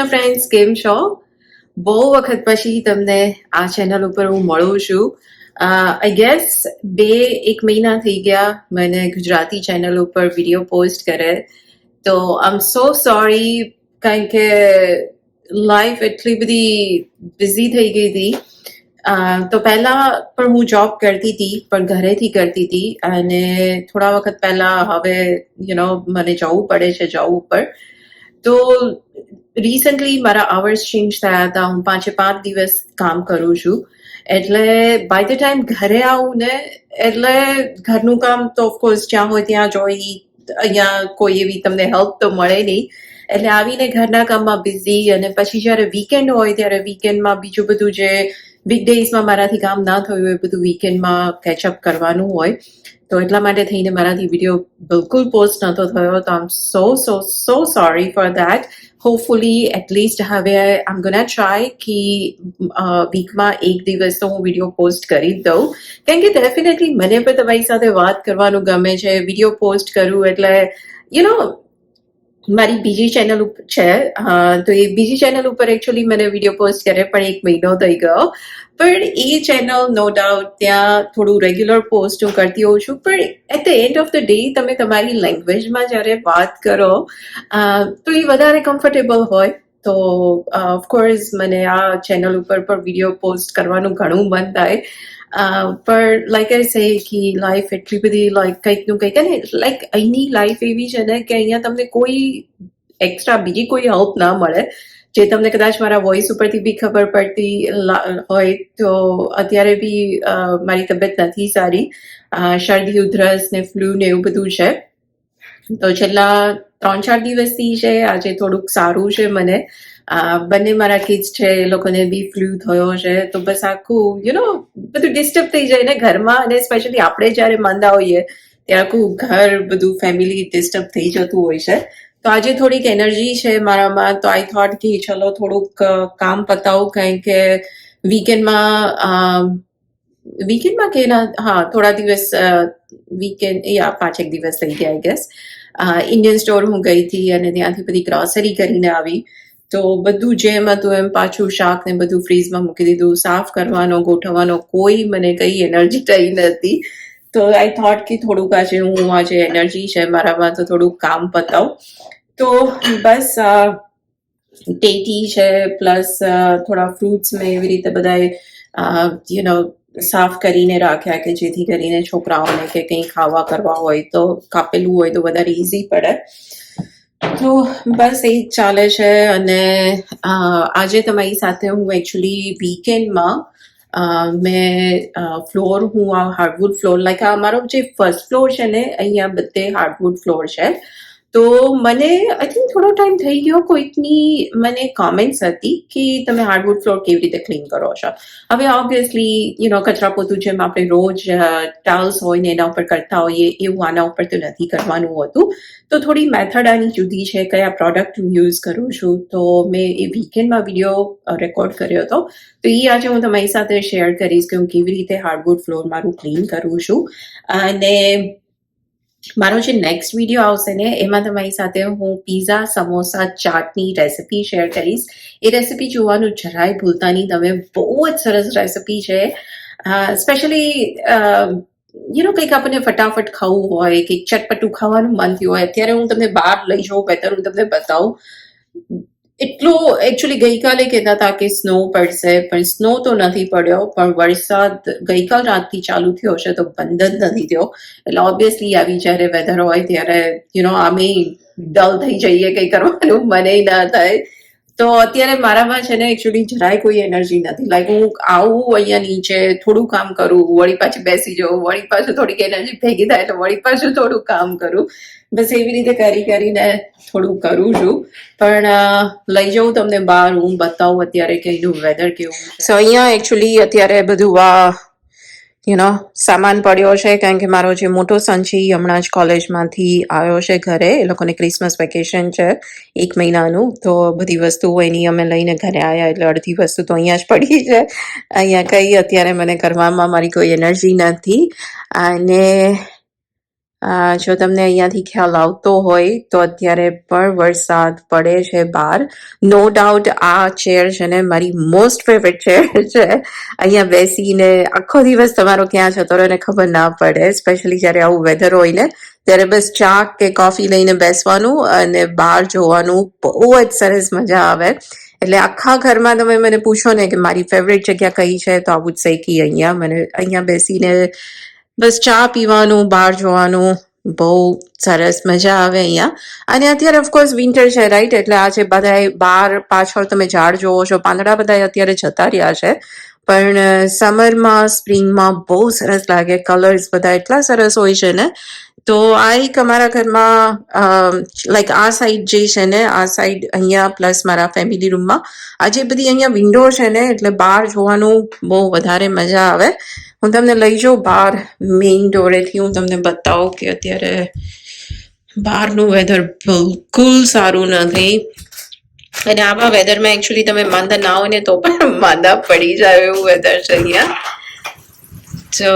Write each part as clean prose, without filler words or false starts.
Hello friends, કેમ છો? બહુ વખત પછી તમને આ ચેનલ ઉપર હું મળું છું. આઈ ગેસ એક મહિના થઈ ગયા મને ગુજરાતી ચેનલ ઉપર વિડીયો પોસ્ટ કરે. તો આઈ એમ સો સોરી, કારણ કે લાઈફ એટલી બધી બિઝી થઈ ગઈ હતી. તો પહેલા પણ હું જોબ કરતી હતી, પણ ઘરેથી કરતી હતી, અને થોડા વખત પહેલા હવે મને જવું પડે છે જોબ ઉપર. તો રિસન્ટલી મારા અવર્સ ચેન્જ થયા હતા. હું 5 દિવસ કામ કરું છું, એટલે બાય ધ ટાઈમ ઘરે આવું ને, એટલે ઘરનું કામ તો ઓફકોર્સ જ્યાં હોય ત્યાં જ હોય. અહીંયા કોઈ એવી તમને હેલ્પ તો મળે નહીં, એટલે આવીને ઘરના કામમાં બિઝી. અને પછી જ્યારે વીકેન્ડ હોય ત્યારે વીકેન્ડમાં બીજું બધું જે વીકડેઝમાં મારાથી કામ ના થયું હોય, બધું વીકેન્ડમાં કેચઅપ કરવાનું હોય. તો એટલા માટે થઈને મારાથી વિડીયો બિલકુલ પોસ્ટ નહોતો થયો. તો I am so sorry for that. Hopefully at least હવે આઈ એમ ગોના ટ્રાય કે વીકમાં એક દિવસ તો હું વિડીયો પોસ્ટ કરી જ દઉં, કેમ કે ડેફિનેટલી મને પણ તમારી સાથે વાત કરવાનું ગમે છે. વિડીયો પોસ્ટ કરું એટલે મારી બીજી ચેનલ છે, તો એ બીજી ચેનલ ઉપર એકચ્યુઅલી મને વિડીયો પોસ્ટ કરે પણ 1 મહિનો થઈ ગયો. પણ એ ચેનલ નો ડાઉટ ત્યાં થોડું રેગ્યુલર પોસ્ટ હું કરતી હોઉં છું, પણ at the end of the day તમે તમારી લેંગ્વેજમાં જ્યારે વાત કરો તો એ વધારે કમ્ફર્ટેબલ હોય. તો ઓફકોર્સ મને આ ચેનલ ઉપર પણ વિડીયો પોસ્ટ કરવાનું ઘણું મન થાય. પણ લાઈક આઈ સે કે લાઈફ એટલી બધી કંઈકનું કંઈક, અને લાઈક અહીંની લાઈફ એવી છે ને કે અહીંયા તમને કોઈ એક્સ્ટ્રા બીજી કોઈ હેલ્પ ના મળે, જે તમને કદાચ મારા વોઇસ ઉપરથી બી ખબર પડતી હોય. તો અત્યારે બી મારી તબિયત નથી સારી, શરદી ઉધરસ ને ફ્લૂ ને એવું બધું છે. તો છેલ્લા 3-4 દિવસથી છે, આજે થોડુંક સારું છે મને. બંને મારા કિડ્સ છે, એ લોકોને બી ફ્લૂ થયો છે. તો બસ આખું બધું ડિસ્ટર્બ થઈ જાય ને ઘરમાં, અને સ્પેશિયલી આપણે જ્યારે માંદા હોઈએ ત્યારે આખું ઘર બધું ફેમિલી ડિસ્ટર્બ થઈ જતું હોય છે. તો આજે થોડીક એનર્જી છે મારામાં, તો આઈ થોટ કે ચલો થોડુંક કામ પતાવું, કારણ કે વીકેન્ડમાં કે થોડા દિવસ વીકેન્ડ 5-1 દિવસ થઈ ગયા આઈ ગેસ. ઇન્ડિયન સ્ટોર હું ગઈ હતી અને ત્યાંથી બધી ગ્રોસરી કરીને આવી. તો બધું જેમ હતું એમ પાછું શાક ને બધું ફ્રીઝમાં મૂકી દીધું. સાફ કરવાનો ગોઠવવાનો કોઈ મને કઈ એનર્જી થઈ નથી. તો આઈ થોટ કે થોડુંક આજે એનર્જી છે મારામાં, તો થોડુંક કામ પતાવું. તો બસ ટેટી છે, પ્લસ થોડા ફ્રૂટ્સ મેં એવી રીતે બધાએ સાફ કરીને રાખ્યા, કે જેથી કરીને છોકરાઓને કે કંઈ ખાવા કરવા હોય તો કાપેલું હોય તો વધારે ઇઝી પડે. તો બસ એ જ ચાલે છે. અને આજે તમારી સાથે હું એકચ્યુઅલી વીકેન્ડમાં મેં ફ્લોર, હું હાર્ડવુડ ફ્લોર, લાઈક અમારો જે ફર્સ્ટ ફ્લોર છે ને, અહીંયા બધે હાર્ડવુડ ફ્લોર છે. તો મને આઈ થિંક થોડો ટાઈમ થઈ ગયો, કોઈકની મને કોમેન્ટ્સ હતી કે તમે હાર્ડવુડ ફ્લોર કેવી રીતે ક્લીન કરો છો. હવે ઓબ્વિયસલી કચરા પોતું જેમ આપણે રોજ ટાઇલ્સ હોય ને એના ઉપર કરતા હોઈએ એવું આના ઉપર તો નથી કરવાનું હોતું. તો થોડી મેથડ આની જુદી છે, કયા પ્રોડક્ટ હું યુઝ કરું છું. તો મેં એ વીકેન્ડમાં વિડીયો રેકોર્ડ કર્યો હતો, તો એ આજે હું તમારી સાથે શેર કરીશ કે હું કેવી રીતે હાર્ડવુડ ફ્લોર મારું ક્લીન કરું છું. અને મારો જે નેક્સ્ટ વિડીયો આવશે ને, એમાં તમારી સાથે હું પીઝા, સમોસા, ચાટની રેસિપી શેર કરીશ. એ રેસિપી જોવાનું જરાય ભૂલતા નહીં તમે, બહુ જ સરસ રેસિપી છે. સ્પેશિયલી કંઈક આપણને ફટાફટ ખાવું હોય, કંઈક ચટપટું ખાવાનું મન થયું હોય, અત્યારે હું તમને બહાર લઈ જાઉં, બેટર હું તમને બતાવું. એટલો એકચ્યુઅલી ગઈકાલે કહેતા હતા કે સ્નો પડશે, પણ સ્નો તો નથી પડ્યો. પણ વરસાદ ગઈકાલ રાતથી ચાલુ થયો છે, તો બંધ જ નથી થયો. એટલે ઓબ્વિયસલી આવી જ્યારે વેધર હોય ત્યારે આમે ડલ થઈ જઈએ, કંઈ કરવાનું મને ના થાય. તો અત્યારે મારામાં છે ને એકચ્યુઅલી જરાય કોઈ એનર્જી નથી. લાઈક હું આવું અહીંયા નીચે, થોડું કામ કરું, વળી પાછી બેસી જાઉં, વળી પાછું થોડીક એનર્જી ભેગી થાય તો વળી પાછું થોડું કામ કરું. બસ એવી રીતે કરીને થોડું કરું છું. પણ લઈ જાઉં તમને બહાર, હું બતાવું અત્યારે કે એનું વેધર કેવું છે. સો અહીંયા એકચ્યુઅલી અત્યારે બધું સામાન પડ્યો છે, કારણ કે મારો જે મોટો સન છે એ હમણાં જ કોલેજમાંથી આવ્યો છે ઘરે. એ લોકોને ક્રિસમસ વેકેશન છે 1 મહિનાનું, તો બધી વસ્તુઓ એની અમે લઈને ઘરે આવ્યા, એટલે અડધી વસ્તુ તો અહીંયા જ પડી છે. અહીંયા કંઈ અત્યારે મને કરવામાં મારી કોઈ એનર્જી નથી. અને જો તમને અહીંયાથી ખ્યાલ આવતો હોય તો અત્યારે પણ વરસાદ પડે છે બહાર. નો ડાઉટ આ ચેર છે ને મારી મોસ્ટ ફેવરેટ ચેર છે. અહીંયા બેસીને આખો દિવસ તમારો ક્યાં જતો રહે ને ખબર ના પડે, સ્પેશિયલી જ્યારે આવું વેધર હોય ને ત્યારે બસ ચા કે કોફી લઈને બેસવાનું અને બહાર જોવાનું, બહુ જ સરસ મજા આવે. એટલે આખા ઘરમાં તમે મને પૂછો ને કે મારી ફેવરેટ જગ્યા કઈ છે તો આવું જ સૈકી અહીંયા. મને અહીંયા બેસીને બસ ચા પીવાનું, બહાર જોવાનું, બહુ સરસ મજા આવે અહીંયા. અને અત્યારે ઓફકોર્સ વિન્ટર છે રાઈટ, એટલે આજે બધા બહાર પાછળ તમે ઝાડ જોવો છો, પાંદડા બધા અત્યારે જતા રહ્યા છે. પણ સમરમાં, સ્પ્રિંગમાં બહુ સરસ લાગે, કલર્સ બધા એટલા સરસ હોય છે ને. તો આ એક અમારા ઘરમાં લાઈક આ સાઈડ જે છે ને, આ સાઈડ અહીંયા પ્લસ મારા ફેમિલી રૂમમાં આ જે બધી અહીંયા વિન્ડો છે ને, એટલે બહાર જોવાનું બહુ વધારે મજા આવે. હું તમને લઈ જાઉં બહાર મેઇન ડોરેથી, હું તમને બતાવું કે અત્યારે બહારનું વેધર બિલકુલ સારું નથી. અને આવા વેધરમાં એકચ્યુઅલી તમે માંદા ના હોય ને તો પણ માંદા પડી જાય એવું વેધર છે અહીંયા. તો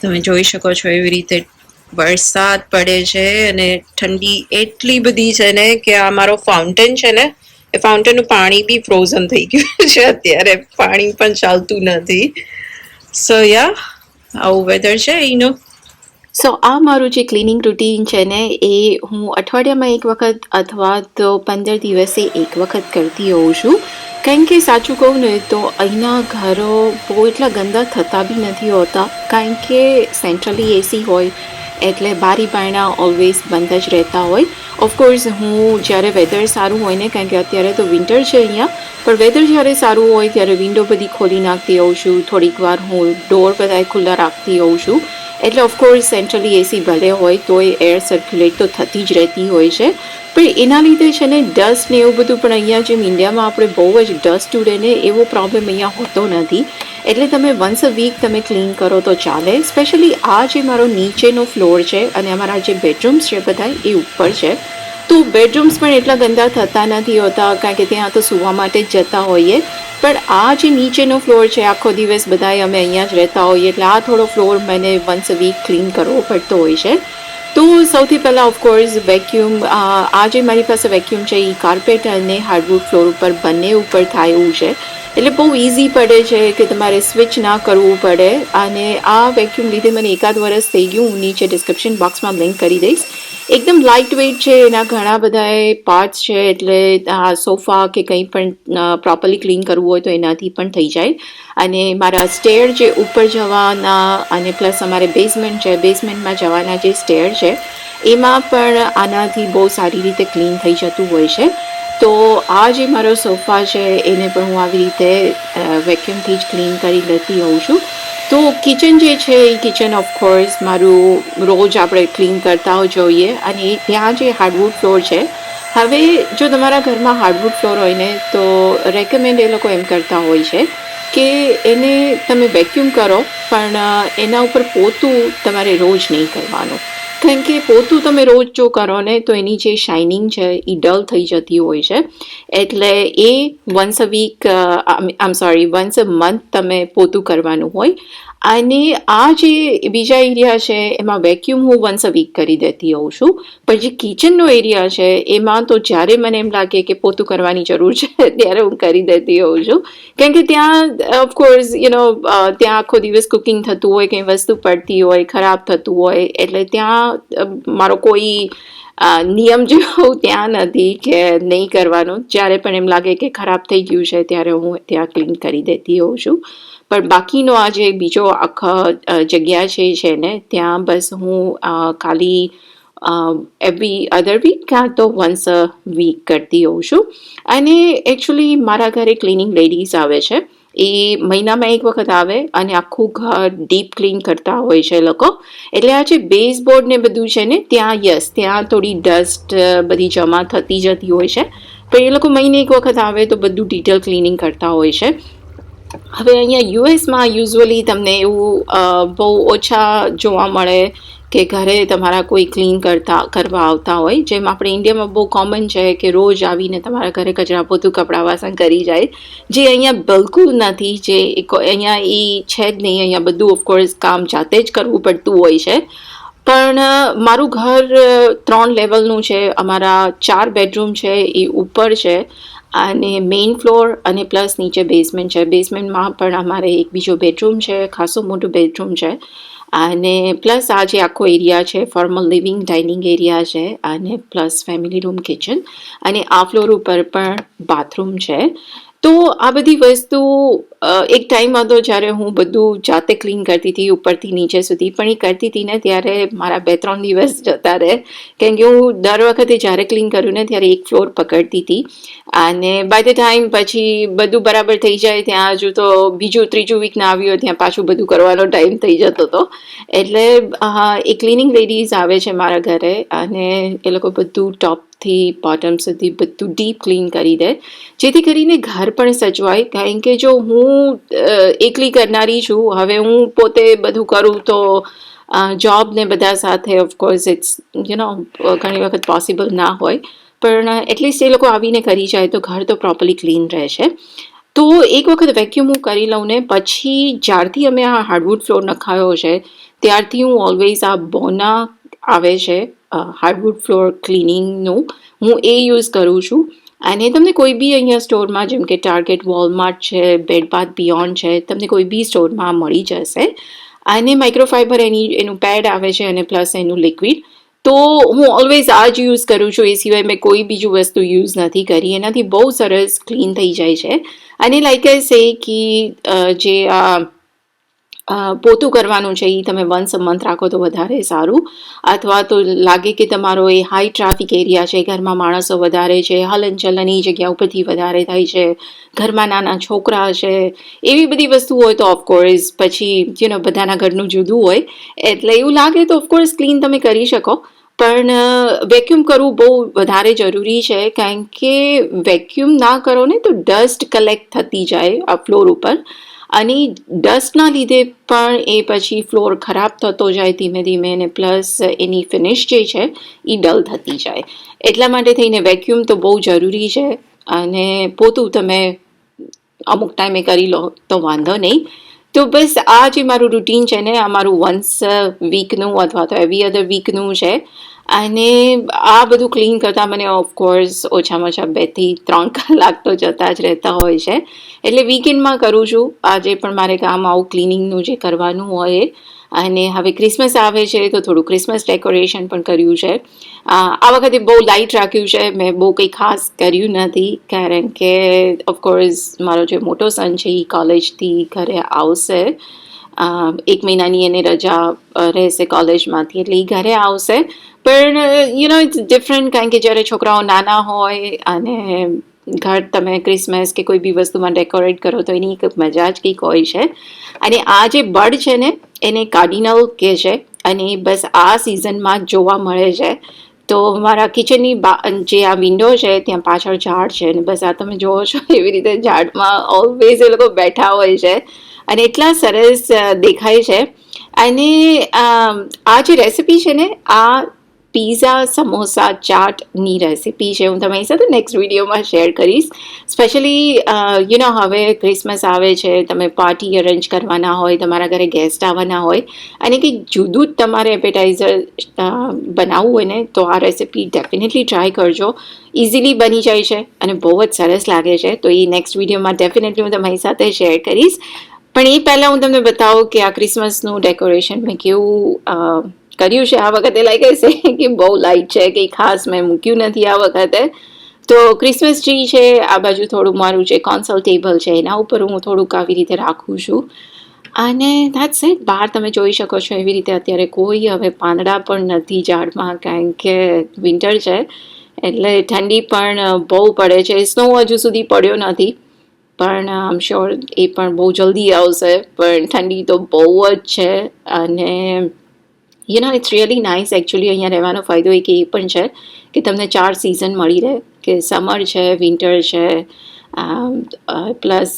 તમે જોઈ શકો છો એવી રીતે વરસાદ પડે છે અને ઠંડી એટલી બધી છે ને કે આ મારો ફાઉન્ટેન છે ને, એ ફાઉન્ટેનનું પાણી બી ફ્રોઝન થઈ ગયું છે અત્યારે, પાણી પણ ચાલતું નથી. સો યા આવું વેધર છે એનું. સો આ મારું જે ક્લિનિંગ રૂટીન છે ને, એ હું અઠવાડિયામાં એક વખત અથવા તો 15 દિવસે એક વખત કરતી હોઉં છું. કારણ કે સાચું કહું ને તો અહીંના ઘરો બહુ એટલા ગંદા થતા બી નથી હોતા, કારણ કે સેન્ટ્રલી એસી હોય એટલે બારી બારણા ઓલવેઝ બંધ જ રહેતા હોય. ઓફકોર્સ હું જ્યારે વેધર સારું હોય ને, કારણ કે અત્યારે તો વિન્ટર છે અહીંયા, પણ વેધર જ્યારે સારું હોય ત્યારે વિન્ડો બધી ખોલી નાખતી હોઉં છું. થોડીક વાર હું ડોર બધા ખુલ્લા રાખતી હોઉં છું. એટલે ઓફકોર્સ સેન્ટ્રલી એસી ભલે હોય તોય એર સર્ક્યુલેટ તો થતી જ રહેતી હોય છે. પણ એના લીધે છે ને ડસ્ટ ને એવું બધું, પણ અહીંયા જેમ ઇન્ડિયામાં આપણે બહુ જ ડસ્ટ ઉડે ને એવો પ્રોબ્લેમ અહીંયા હોતો નથી. એટલે તમે વન્સ અ વીક તમે ક્લીન કરો તો ચાલે. સ્પેશિયલી આ જે મારો નીચેનો ફ્લોર છે અને અમારા જે બેડરૂમ્સ છે બધા એ ઉપર છે, તો બેડરૂમ્સ પણ એટલા ગંદા થતા નથી હોતા, કારણ કે ત્યાં તો સૂવા માટે જ જતા હોઈએ. પણ આ જે નીચેનો ફ્લોર છે, આખો દિવસ બધાએ અમે અહીંયા જ રહેતા હોઈએ, એટલે આ થોડો ફ્લોર મને વન્સ અ વીક ક્લીન કરવો પડતો હોય છે. તો સૌથી પહેલાં ઓફકોર્સ વેક્યુમ, આ જે મારી પાસે વેક્યુમ છે એ કાર્પેટ અને હાર્ડવુડ ફ્લોર ઉપર બંને ઉપર થાય એવું છે. એટલે બહુ ઇઝી પડે છે કે તમારે સ્વિચ ના કરવું પડે. અને આ વેક્યુમ લીધે મને એકાદ વર્ષ થઈ ગયું. હું નીચે ડિસ્ક્રિપ્શન બોક્સમાં લિંક કરી દઈશ. એકદમ લાઇટ વેઇટ છે, એના ઘણા બધા પાર્ટ્સ છે, એટલે આ સોફા કે કંઈ પણ પ્રોપરલી ક્લીન કરવું હોય તો એનાથી પણ થઈ જાય. અને મારા સ્ટેર જે ઉપર જવાના અને પ્લસ અમારે બેઝમેન્ટ છે, બેઝમેન્ટમાં જવાના જે સ્ટેર છે એમાં પણ આનાથી બહુ સારી રીતે ક્લીન થઈ જતું હોય છે. તો આ જે મારો સોફા છે એને પણ હું આવી રીતે વેક્યુમથી જ ક્લીન કરી લેતી હોઉં છું. તો કિચન જે છે એ કિચન ઓફકોર્સ મારું રોજ આપણે ક્લીન કરતા જોઈએ. અને ત્યાં જે હાર્ડવુડ ફ્લોર છે, હવે જો તમારા ઘરમાં હાર્ડવુડ ફ્લોર હોય ને તો રેકમેન્ડ એ લોકો એમ કરતા હોય છે કે એને તમે વેક્યુમ કરો, પણ એના ઉપર પોતું તમારે રોજ નહીં કરવાનું. કારણ કે પોતું તમે રોજ જો કરો ને તો એની જે શાઇનિંગ છે એ ડલ થઈ જતી હોય છે. એટલે એ once a week, once a month તમે પોતું કરવાનું હોય. અને આ જે બીજા એરિયા છે એમાં વેક્યુમ હું વન્સ અ વીક કરી દેતી હોઉં છું. પણ જે કિચનનો એરિયા છે એમાં તો જ્યારે મને એમ લાગે કે પોતું કરવાની જરૂર છે ત્યારે હું કરી દેતી હોઉં છું. કારણ કે ત્યાં ઓફકોર્સ ત્યાં આખો દિવસ કુકિંગ થતું હોય, કંઈ વસ્તુ પડતી હોય, ખરાબ થતું હોય, એટલે ત્યાં મારો કોઈ નિયમ જેવું ત્યાં નથી કે નહીં કરવાનું. જ્યારે પણ એમ લાગે કે ખરાબ થઈ ગયું છે ત્યારે હું ત્યાં ક્લીન કરી દેતી હોઉં છું. પણ બાકીનો આ જે બીજો આખા જગ્યા છે ને ત્યાં બસ હું ખાલી એવરી અધર વીક કાં તો વન્સ અ વીક કરતી હોઉં છું. અને એકચ્યુઅલી મારા ઘરે ક્લિનિંગ લેડીઝ આવે છે, એ મહિનામાં એક વખત આવે અને આખું ઘર ડીપ ક્લીન કરતા હોય છે લોકો. એટલે આ જે બેઝબોર્ડ ને બધું છે ને ત્યાં ત્યાં થોડી ડસ્ટ બધી જમા થતી જતી હોય છે, પણ એ લોકો મહિને એક વખત આવે તો બધું ડિટેલ ક્લિનિંગ કરતા હોય છે. હવે અહીંયા યુએસમાં યુઝ્યુઅલી તમને એવું બહુ ઓછા જોવા મળે કે ઘરે તમારા કોઈ ક્લીન કરવા આવતા હોય, જેમ આપણે ઇન્ડિયામાં બહુ કોમન છે કે રોજ આવીને તમારા ઘરે કચરા પોતું કપડાં વાસણ કરી જાય, જે અહીંયા બિલકુલ નથી. જે અહીંયા એ છે જ નહીં. અહીંયા બધું ઓફકોર્સ કામ જાતે જ કરવું પડતું હોય છે. પણ મારું ઘર 3 લેવલનું છે. અમારા 4 બેડરૂમ છે એ ઉપર છે, અને મેઇન ફ્લોર અને પ્લસ નીચે બેઝમેન્ટ છે. બેઝમેન્ટમાં પણ અમારે એક બીજો બેડરૂમ છે, ખાસો મોટું બેડરૂમ છે, અને પ્લસ આ જે આખો એરિયા છે ફોર્મલ લિવિંગ ડાઇનિંગ એરિયા છે, અને પ્લસ ફેમિલી રૂમ કિચન, અને આ ફ્લોર ઉપર પણ બાથરૂમ છે. તો આ બધી વસ્તુ એક ટાઈમ હતો જ્યારે હું બધું જાતે ક્લીન કરતી હતી ઉપરથી નીચે સુધી, પણ એ કરતી હતી ને ત્યારે મારા 2-3 દિવસ જતા રહે, કેમ કે હું દર વખતે જ્યારે ક્લીન કર્યું ને ત્યારે એક ફ્લોર પકડતી હતી, અને બાય ધ ટાઈમ પછી બધું બરાબર થઈ જાય ત્યાં હજુ તો બીજું ત્રીજું વીક ના આવ્યું ત્યાં પાછું બધું કરવાનો ટાઈમ થઈ જતો હતો. એટલે એ ક્લિનિંગ લેડીઝ આવે છે મારા ઘરે, અને એ લોકો બધું ટોપથી બોટમ સુધી બધું ડીપ ક્લીન કરી દે, જેથી કરીને ઘર પણ સચવાય. કારણ કે જો હું એકલી કરનારી છું, હવે હું પોતે બધું કરું તો જોબ ને બધા સાથે ઓફકોર્સ ઇટ્સ ઘણી વખત પોસિબલ ના હોય, પણ એટલીસ્ટ એ લોકો આવીને કરી જાય તો ઘર તો પ્રોપરલી ક્લીન રહેશે. તો એક વખત વેક્યુમ હું કરી લઉં ને પછી જ્યારથી અમે આ હાર્ડવુડ ફ્લોર નખાયો છે ત્યારથી હું ઓલવેઝ આ બોના આવે છે હાર્ડવુડ ફ્લોર ક્લિનિંગનું, હું એ યુઝ કરું છું. અને તમને કોઈ બી અહીંયા સ્ટોરમાં, જેમ કે ટાર્ગેટ, વોલમાર્ટ છે, બેડ બાથ બિયોન્ડ છે, તમને કોઈ બી સ્ટોરમાં મળી જશે. અને માઇક્રોફાઈબર એનું પેડ આવે છે, અને પ્લસ એનું લિક્વિડ. તો હું ઓલવેઝ આ જ યુઝ કરું છું, એ સિવાય મેં કોઈ બીજું વસ્તુ યુઝ નથી કરી. એનાથી બહુ સરસ ક્લીન થઈ જાય છે. અને લાઈક આઈ સે કે જે પોતું કરવાનું છે એ તમે વન્સ અ મંથ રાખો તો વધારે સારું, અથવા તો લાગે કે તમારો એ હાઈ ટ્રાફિક એરિયા છે, ઘરમાં માણસો વધારે છે, હલનચલન એ જગ્યા ઉપરથી વધારે થાય છે, ઘરમાં નાના છોકરા છે, એવી બધી વસ્તુ હોય તો ઓફકોર્સ પછી બધાના ઘરનું જુદું હોય, એટલે એવું લાગે તો ઓફકોર્સ ક્લીન તમે કરી શકો. પણ વેક્યુમ કરવું બહુ વધારે જરૂરી છે, કારણ કે વેક્યુમ ના કરો ને તો ડસ્ટ કલેક્ટ થતી જાય આ ફ્લોર ઉપર, અને ડસ્ટના લીધે પણ એ પછી ફ્લોર ખરાબ થતો જાય ધીમે ધીમે, અને પ્લસ એની ફિનિશ જે છે એ ડલ થતી જાય. એટલા માટે થઈને વેક્યુમ તો બહુ જરૂરી છે. અને પોતું તમે અમુક ટાઈમે કરી લો તો વાંધો નહીં. તો બસ આ જે મારું રૂટીન છે ને, આ મારું વન્સ વીકનું અથવા તો એવી અધર વીકનું છે. અને આ બધું ક્લીન કરતાં મને ઓફકોર્સ ઓછામાં ઓછા 2 થી 3 કલાક તો જતા જ રહેતા હોય છે. એટલે વીકેન્ડમાં કરું છું આજે પણ મારે કામ આવું ક્લિનિંગનું જે કરવાનું હોય. અને હવે ક્રિસમસ આવે છે તો થોડું ક્રિસમસ ડેકોરેશન પણ કર્યું છે. આ વખતે બહુ લાઇટ રાખ્યું છે, મેં બહુ કંઈ ખાસ કર્યું નથી, કારણ કે ઓફકોર્સ મારો જે મોટો સન છે એ કોલેજથી ઘરે આવશે, 1 મહિનાની એને રજા રહેશે કોલેજમાંથી, એટલે એ ઘરે આવશે. પણ ઇટ્સ ડિફરન્ટ, કારણ કે જ્યારે છોકરાઓ નાના હોય અને ઘર તમે ક્રિસમસ કે કોઈ બી વસ્તુમાં ડેકોરેટ કરો તો એની એક મજા જ કંઈક હોય છે. અને આ જે બર્ડ છે ને એને કાર્ડિનલ કહે છે, અને બસ આ સિઝનમાં જ જોવા મળે છે. તો મારા કિચનની જે આ વિન્ડો છે ત્યાં પાછળ ઝાડ છે, અને બસ આ તમે જોવો છો એવી રીતે ઝાડમાં ઓલવેઝ એ લોકો બેઠા હોય છે, અને એટલા સરસ દેખાય છે. અને આ જે રેસિપી છે ને, આ પીઝા, સમોસા, ચાટની રેસિપી છે, હું તમારી સાથે નેક્સ્ટ વિડીયોમાં શેર કરીશ. સ્પેશિયલી હવે ક્રિસમસ આવે છે, તમે પાર્ટી અરેન્જ કરવાના હોય, તમારા ઘરે ગેસ્ટ આવવાના હોય, અને કંઈક જુદું જ તમારે એપેટાઇઝર બનાવવું હોય ને, તો આ રેસિપી ડેફિનેટલી ટ્રાય કરજો. ઇઝીલી બની જાય છે અને બહુ જ સરસ લાગે છે. તો એ નેક્સ્ટ વિડીયોમાં ડેફિનેટલી હું તમારી સાથે શેર કરીશ. પણ એ પહેલાં હું તમને બતાવું કે આ ક્રિસમસનું ડેકોરેશન મેં કેવું કર્યું છે આ વખતે. લાઈક હશે કે બહુ લાઇટ છે, કંઈ ખાસ મેં મૂક્યું નથી આ વખતે. તો ક્રિસમસ ટ્રી છે, આ બાજુ થોડું મારું જે કોન્સોલ ટેબલ છે એના ઉપર હું થોડુંક આવી રીતે રાખું છું. અને દેટ્સ ઇટ. બહાર તમે જોઈ શકો છો એવી રીતે અત્યારે કોઈ હવે પાંદડા પણ નથી ઝાડમાં, કારણ કે વિન્ટર છે એટલે ઠંડી પણ બહુ પડે છે. સ્નો હજુ સુધી પડ્યો નથી, પણ આમ શ્યોર એ પણ બહુ જલ્દી આવશે. પણ ઠંડી તો બહુ જ છે. અને ઇટ્સ રિયલી નાઇસ એકચ્યુઅલી. અહીંયા રહેવાનો ફાયદો એક એ પણ છે કે તમને 4 સિઝન મળી રહે, કે સમર છે, વિન્ટર છે, પ્લસ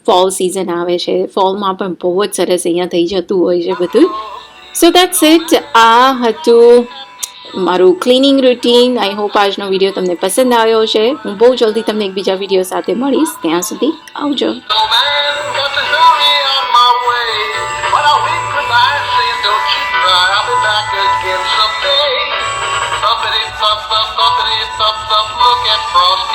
ફોલ સિઝન આવે છે, ફોલમાં પણ બહુ જ સરસ અહીંયા થઈ જતું હોય છે બધું. સો દેટ્સ ઇટ. આ હતું મારું ક્લિનિંગ રૂટીન. આઈ હોપ આજનો વિડીયો તમને પસંદ આવ્યો છે. હું બહુ જલ્દી તમને એક બીજા વિડીયો સાથે મળીશ. ત્યાં સુધી આવજો. Look at Frosty.